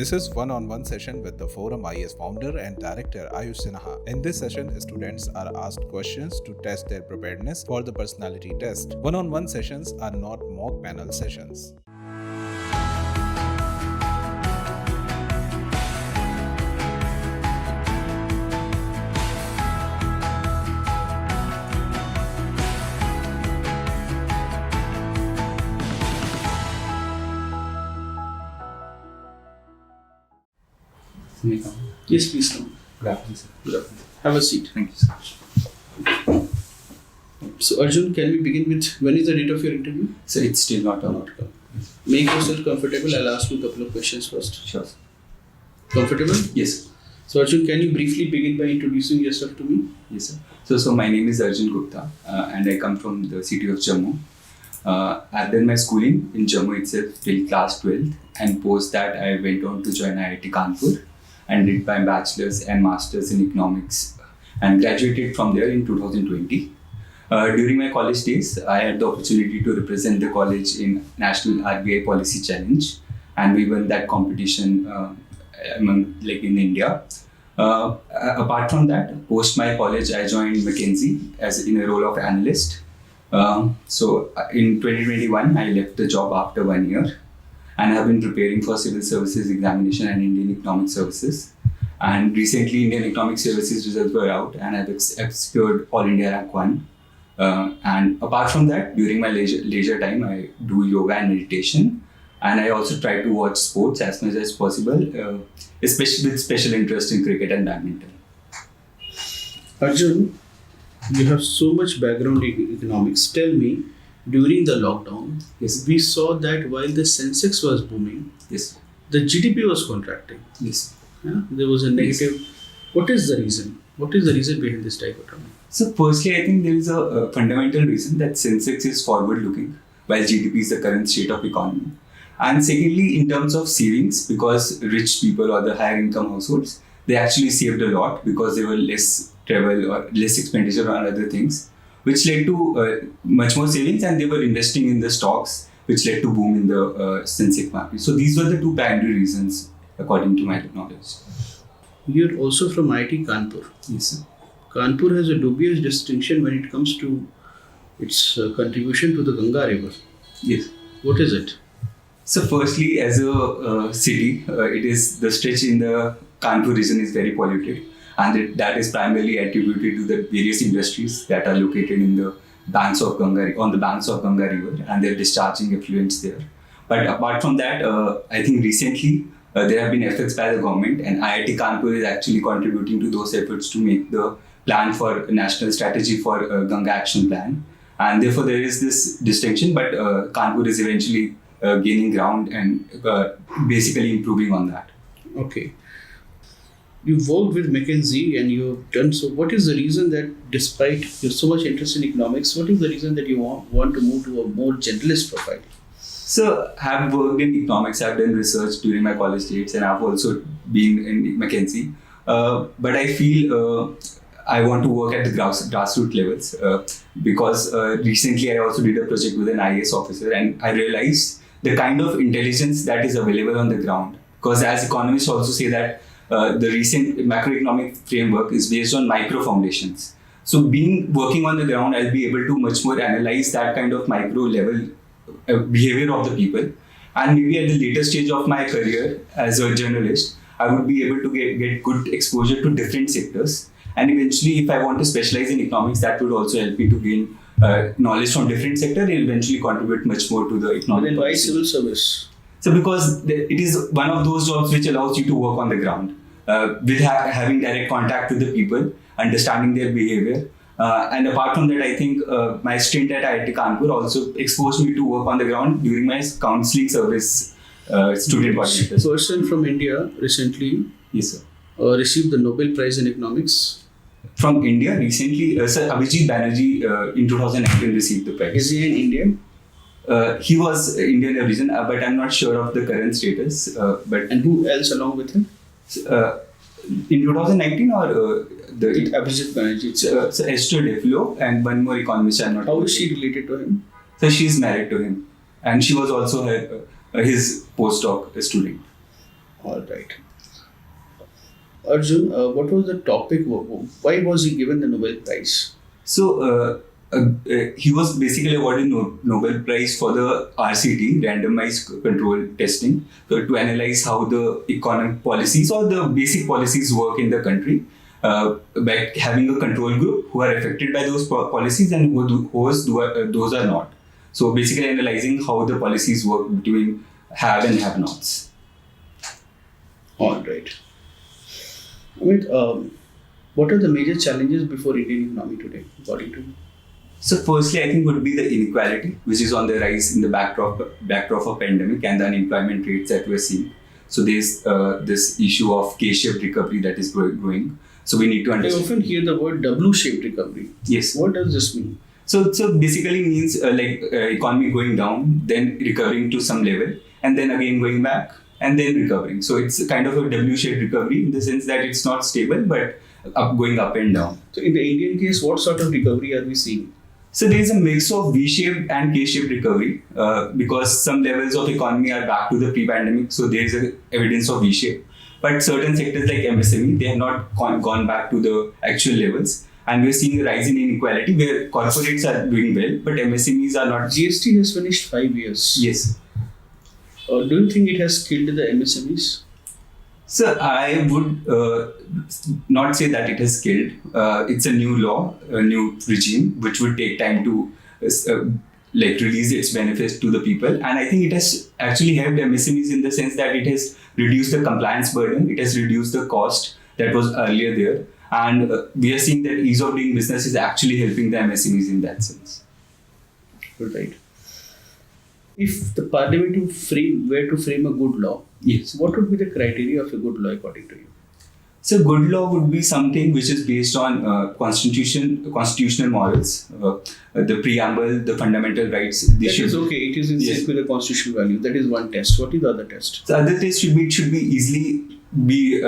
This is one-on-one session with the ForumIAS founder and director 𝐅𝐨𝐮𝐬. In this session, students are asked questions to test their preparedness for the personality test. One-on-one sessions are not mock panel sessions. Yes, please come. Good afternoon, sir. Good afternoon. Have a seat. Thank you, sir. So, Arjun, can we begin with when is the date of your interview? So it's still not out. Make yourself comfortable. I'll ask you a couple of questions first. Sure. Comfortable? Yes. So, Arjun, can you briefly begin by introducing yourself to me? Yes, sir. So my name is Arjun Gupta and I come from the city of Jammu. I've done my schooling in Jammu itself till class 12th, and post that I went on to join IIT Kanpur and did my bachelor's and master's in economics and graduated from there in 2020. During my college days, I had the opportunity to represent the college in National RBI Policy Challenge, and we won that competition in India. Apart from that, post my college, I joined McKinsey as in a role of analyst. So in 2021, I left the job after 1 year, and have been preparing for Civil Services Examination and Indian Economic Services. And recently, Indian Economic Services results were out, and I've secured All India Rank 1. And apart from that, during my leisure time, I do yoga and meditation. And I also try to watch sports as much as possible, especially with special interest in cricket and badminton. Arjun, you have so much background in economics. Tell me, during the lockdown, Yes. we saw that while the Sensex was booming, Yes. the GDP was contracting. Yes. Yeah? There was a negative. Yes. What is the reason? What is the reason behind this dichotomy? So firstly, I think there is a fundamental reason that Sensex is forward-looking, while GDP is the current state of economy. And secondly, in terms of savings, because rich people or the higher income households, they actually saved a lot because there were less travel or less expenditure on other things, which led to much more savings, and they were investing in the stocks, which led to boom in the Sensex market. So these were the two primary reasons, according to my knowledge. You're also from IIT Kanpur. Yes, sir. Kanpur has a dubious distinction when it comes to its contribution to the Ganga River. Yes. What is it? So firstly, as a city, it is the stretch in the Kanpur region is very polluted, and that is primarily attributed to the various industries that are located in the banks of Ganga, on the banks of Ganga River, and they're discharging effluents there. But apart from that, I think recently there have been efforts by the government, and IIT Kanpur is actually contributing to those efforts to make the plan for a national strategy for Ganga Action Plan. And therefore there is this distinction, but Kanpur is eventually gaining ground and basically improving on that. Okay. You've worked with McKinsey and you've done so. What is the reason that despite your so much interest in economics, what is the reason that you want to move to a more generalist profile? So I have worked in economics, I've done research during my college days, and I've also been in McKinsey. But I feel I want to work at the grassroots levels because recently I also did a project with an IAS officer, and I realized the kind of intelligence that is available on the ground. Because as economists also say that the recent macroeconomic framework is based on micro foundations. So working on the ground, I'll be able to much more analyze that kind of micro level behavior of the people. And maybe at the later stage of my career as a journalist, I would be able to get good exposure to different sectors. And eventually, if I want to specialize in economics, that would also help me to gain knowledge from different sectors and eventually contribute much more to the economic. Then why civil service? So because it is one of those jobs which allows you to work on the ground with having direct contact with the people, understanding their behavior. And apart from that, I think my stint at IIT Kanpur also exposed me to work on the ground during my counseling service student coordinator. A person from India recently Yes, sir. Received the Nobel Prize in economics. From India recently, Sir 𝐼𝐨𝐻𝐵 Banerjee in 2019 received the prize. Is he an Indian? He was Indian origin, but I'm not sure of the current status. And who else along with him? In 2019 or the 𝐼𝐵𝐻𝐵 Banerjee. so Esther Deflo and one more economist. I'm not. How is she related to him? So she's married to him, and she was also his postdoc student. All right. Arjun, what was the topic? Why was he given the Nobel Prize? So he was basically awarded Nobel Prize for the RCT, randomized control testing, to analyze how the economic policies or the basic policies work in the country, by having a control group who are affected by those policies and those are not. So basically analyzing how the policies work between have and have-nots. All right. Amit, what are the major challenges before Indian economy today, according to you? So firstly, I think would be the inequality, which is on the rise in the backdrop of pandemic and the unemployment rates that we're seeing. So there's this issue of K-shaped recovery that is growing. So we need to I understand. often hear the word W-shaped recovery. Yes. What does this mean? So basically means economy going down, then recovering to some level, and then again going back, and then recovering. So it's kind of a W-shaped recovery in the sense that it's not stable, but going up and down. So in the Indian case, what sort of recovery are we seeing? So there is a mix of V-shaped and K-shaped recovery because some levels of economy are back to the pre-pandemic. So there is evidence of V-shape. But certain sectors like MSME, they have not gone back to the actual levels. And we're seeing a rise in inequality where corporates are doing well, but MSMEs are not. GST has finished 5 years. Yes. Do you think it has killed the MSMEs? So I would not say that it has killed. It's a new law, a new regime, which would take time to release its benefits to the people. And I think it has actually helped MSMEs in the sense that it has reduced the compliance burden, it has reduced the cost that was earlier there. And we are seeing that ease of doing business is actually helping the MSMEs in that sense. Right. If the parliament were to frame a good law, yes, what would be the criteria of a good law according to you? So good law would be something which is based on constitutional morals, the preamble, the fundamental rights. That is okay. It is in sync with the constitutional value. That is one test. What is the other test? The other test should be easily be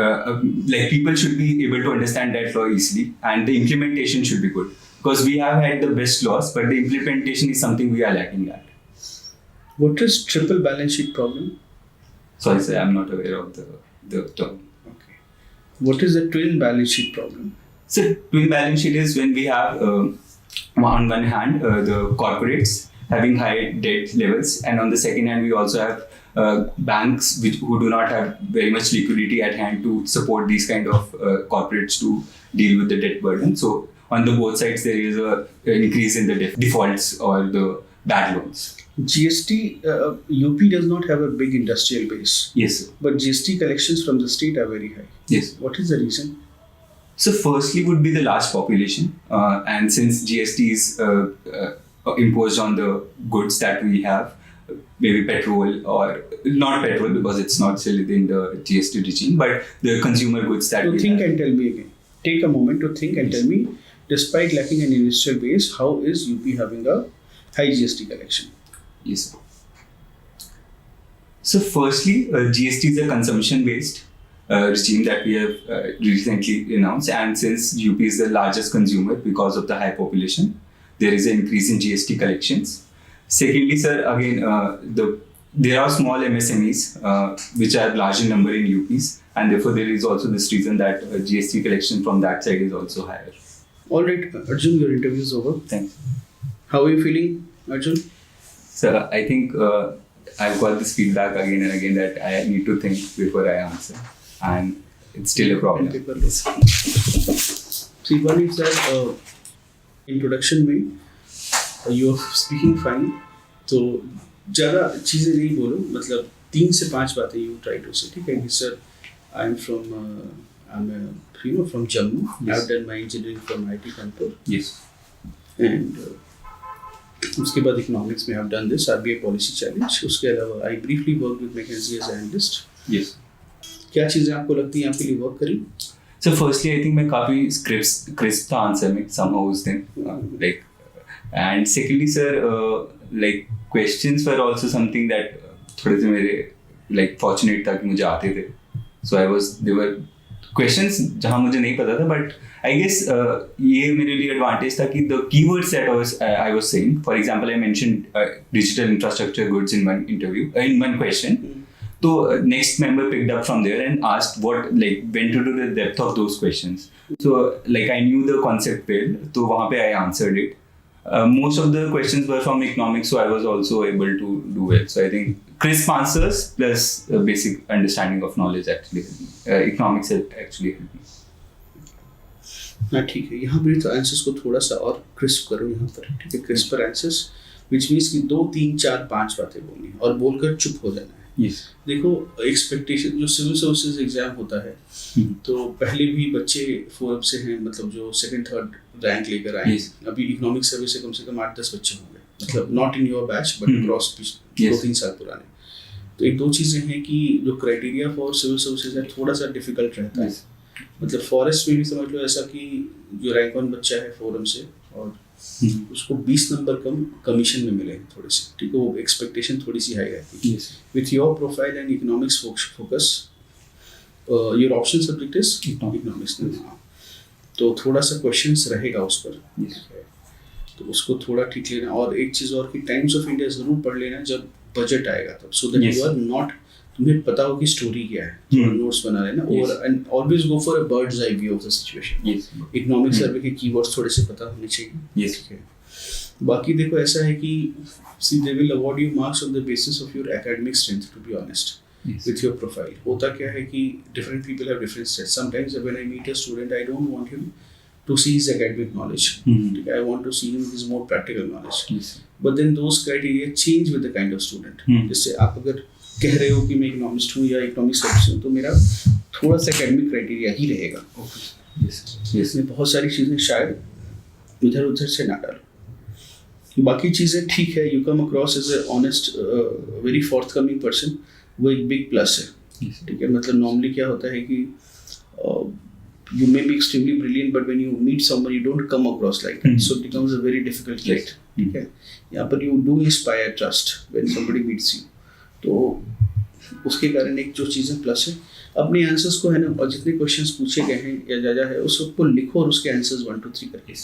people should be able to understand that law easily, and the implementation should be good because we have had the best laws, but the implementation is something we are lacking at. What is triple balance sheet problem? Sorry, sir, I'm not aware of the term. Okay. What is the twin balance sheet problem? So twin balance sheet is when we have on one hand the corporates having high debt levels, and on the second hand we also have banks who do not have very much liquidity at hand to support these kind of corporates to deal with the debt burden. So on the both sides there is an increase in the defaults or the bad loans. GST, UP does not have a big industrial base. Yes, sir. But GST collections from the state are very high. Yes. What is the reason? So firstly would be the large population, and since GST is imposed on the goods that we have, maybe petrol or not petrol because it's not still within the GST regime, but the consumer goods that we think have. and tell me again. Take a moment to think and tell me, despite lacking an industrial base, how is UP having a high GST collection? Yes, sir. So firstly, GST is a consumption-based regime that we have recently announced, and since UP is the largest consumer because of the high population, there is an increase in GST collections. Secondly, sir, again, there are small MSMEs which are large in number in UPs, and therefore there is also this reason that GST collection from that side is also higher. All right, Arjun, your interview is over. Thanks. How are you feeling, Arjun? Sir, I think I've got this feedback again and again that I need to think before I answer, and it's still a problem. See, one is that introduction में you are speaking fine, तो ज़्यादा चीज़ें नहीं बोलो, मतलब 3 से 5 बातें you try to say, ठीक है कि sir, I'm from Jammu. Yes. I've done my engineering from IIT Kanpur. Yes. And उसके बाद economics में I've done this RBI policy challenge. उसके अलावा I briefly worked with McKinsey as an analyst. Yes. क्या चीज़ें आपको लगती हैं आपके लिए work करी? So firstly, I think मैं काफी crisp था आंसर में somehow उस दिन, and secondly, sir, questions were also something that थोड़े से मेरे fortunate था कि मुझे आते थे. So there were questions जहाँ मुझे नहीं पता था, but I guess ये मेरे लिए advantage था कि the keywords that I was saying, for example, I mentioned digital infrastructure goods in one question, तो next member picked up from there and asked what like went into the depth of those questions. So like I knew the concept well, तो वहाँ पे I answered it. Most of the questions were from economics, so I was also able to do well. So I think crisp answers plus basic understanding of knowledge actually helped me. Economics actually helped me. हाँ ठीक है, यहाँ पर तो answers को थोड़ा सा और क्रिस्प करो यहाँ पर, ठीक है, क्रिस्पर आंसर्स, विच मीन्स कि 2, 3, 4, 5 बातें बोलनी और बोलकर चुप हो जाना है। Yes. देखो एक्सपेक्टेशन जो सिविल सर्विसेज एग्जाम होता है, तो पहले भी बच्चे फोरम से हैं, मतलब जो 2nd 3rd रैंक लेकर आए, Yes. अभी इकोनॉमिक सर्विस से कम 8-10 बच्चे होंगे, मतलब not in your batch but cross 2-3 साल पुराने। तो एक 2 चीज़ें हैं कि जो क्राइटेरिया फॉर सिविल सर्विसेज है थोड़ा सा डिफिकल्ट रहता है। मतलब फॉरेस्ट में भी समझ लो ऐसा कि जो रैंक 1 बच्चा है फोरम से और उसको 20 नंबर कम कमीशन में मिले थोड़े से, ठीक है, वो एक्सपेक्टेशन थोड़ी सी हाई रहती है। With your profile and economics focus, your option subject is economics, तो थोड़ा सा क्वेश्चंस रहेगा उस पर, तो उसको थोड़ा ठीक लेना। और एक चीज़ और कि टाइम्स ऑफ इंडिया ज़रूर पढ़ लेना जब बजट आएगा तब, so that you are not, तुम्हें पता हो कि स्टोरी क्या है, नोट्स बना लेना, और and always go for a bird's eye view of the situation. Economic survey के कीवर्ड्स थोड़े से पता होने चाहिए, ठीक है। बाकी देखो ऐसा है कि see they will award you marks on the basis of your academic strength, to be honest with your profile. होता क्या है कि different people have different states, sometimes when I meet a student I don't want him to see his academic knowledge, ठीक है, I want to see him his more practical knowledge, but then those criteria change with the kind of student। जैसे आप अगर कह रहे हो कि मैं इकोनॉमिस्ट हूँ या इकोनॉमिक सर्विस हूँ, तो मेरा थोड़ा सा एकेडमिक क्राइटेरिया ही रहेगा, इसमें बहुत सारी चीज़ें शायद इधर उधर से ना डालो। बाकी चीज़ें ठीक है, you come across as a honest very forthcoming person, वो एक बिग प्लस है, ठीक है। मतलब नॉर्मली क्या होता है कि you may be extremely brilliant, but when you meet someone you don't come across like that, so it becomes a very difficult trait, ठीक है। यहाँ पर you do inspire trust when somebody meets you, तो उसके कारण एक जो चीज़ें प्लस है, अपने आंसर्स को है ना, और जितने क्वेश्चंस पूछे गए हैं या जा है उसको लिखो और उसके आंसर्स 1, 2, 3 करके